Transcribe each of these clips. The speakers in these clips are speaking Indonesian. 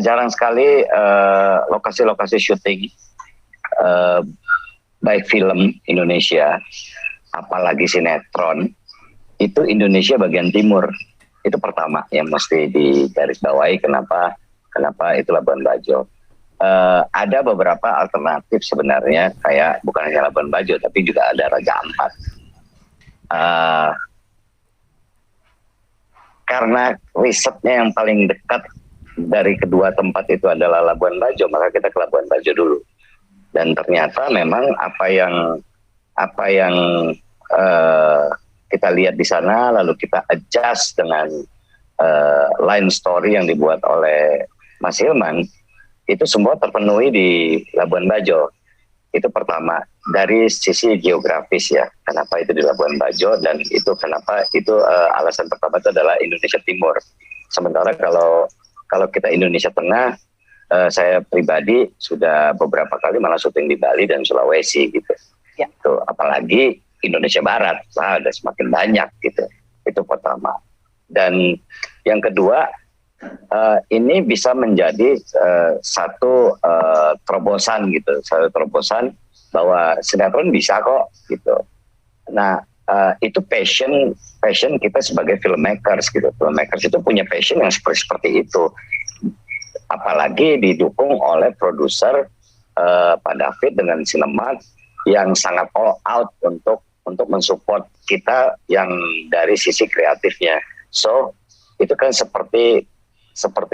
jarang sekali lokasi-lokasi syuting eh, baik film Indonesia, apalagi sinetron, itu Indonesia bagian timur. Itu pertama yang mesti digarisbawahi kenapa itu Labuan Bajo. Ada beberapa alternatif sebenarnya, kayak bukan hanya Labuan Bajo tapi juga ada Raja Ampat. Karena risetnya yang paling dekat dari kedua tempat itu adalah Labuan Bajo, maka kita ke Labuan Bajo dulu. Dan ternyata memang apa yang kita lihat di sana, lalu kita adjust dengan line story yang dibuat oleh Mas Hilman, itu semua terpenuhi di Labuan Bajo. Itu pertama, dari sisi geografis ya, kenapa itu di Labuan Bajo, dan itu kenapa itu alasan pertama itu adalah Indonesia Timur. Sementara kalau kita Indonesia Tengah, saya pribadi sudah beberapa kali malah syuting di Bali dan Sulawesi gitu. Ya. Tuh, apalagi Indonesia Barat, wah ada semakin banyak gitu. Itu pertama. Dan yang kedua, ini bisa menjadi satu terobosan gitu, satu terobosan bahwa sinetron bisa kok gitu. Nah, itu passion kita sebagai filmmakers gitu. Filmmakers itu punya passion yang seperti itu. Apalagi didukung oleh produser Pak David dengan Cinemat yang sangat all out untuk mensupport kita yang dari sisi kreatifnya. So itu kan seperti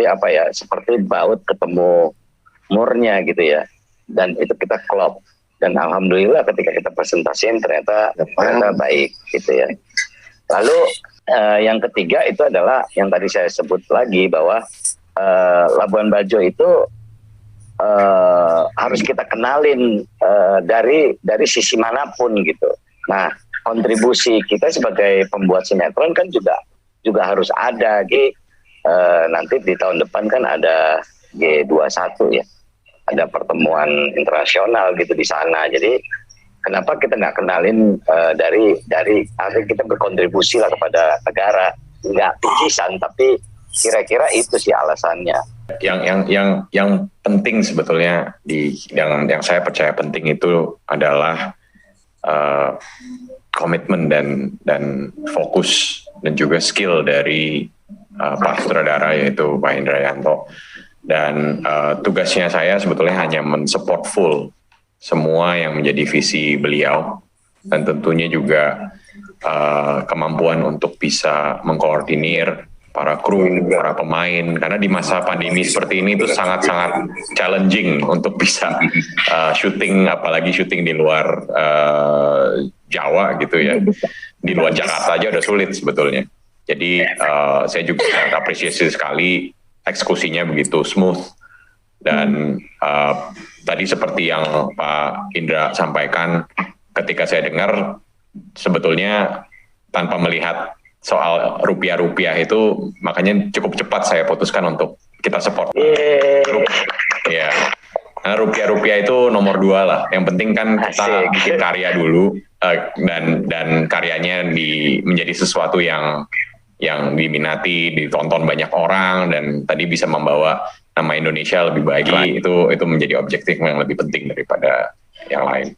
apa ya? Seperti baut ketemu murnya gitu ya. Dan itu kita klop. Dan alhamdulillah ketika kita presentasiin ternyata baik gitu ya. Lalu yang ketiga itu adalah yang tadi saya sebut lagi bahwa Labuan Bajo itu harus kita kenalin dari sisi manapun gitu. Nah, kontribusi kita sebagai pembuat sinetron kan juga harus ada. Nanti di tahun depan kan ada G21 ya, ada pertemuan internasional gitu di sana. Jadi kenapa kita nggak kenalin dari artinya kita berkontribusi lah kepada negara, nggak picisan tapi kira-kira itu sih alasannya. Yang penting sebetulnya yang saya percaya penting itu adalah komitmen dan fokus dan juga skill dari Pak Sutradara yaitu Pak Indrayanto. Dan tugasnya saya sebetulnya hanya mensupport full semua yang menjadi visi beliau, dan tentunya juga kemampuan untuk bisa mengkoordinir para kru, para pemain, karena di masa pandemi seperti ini itu sangat-sangat challenging untuk bisa syuting, apalagi syuting di luar Jawa gitu ya, di luar Jakarta aja udah sulit sebetulnya. Jadi saya juga apresiasi sekali eksekusinya begitu smooth, dan tadi seperti yang Pak Indra sampaikan, ketika saya dengar sebetulnya tanpa melihat soal rupiah-rupiah itu, makanya cukup cepat saya putuskan untuk kita support. Ya, nah, rupiah-rupiah itu nomor 2 lah. Yang penting kan kita bikin karya dulu, dan karyanya menjadi sesuatu yang diminati, ditonton banyak orang, dan tadi bisa membawa nama Indonesia lebih baik lagi. Itu menjadi objektif yang lebih penting daripada yang lain.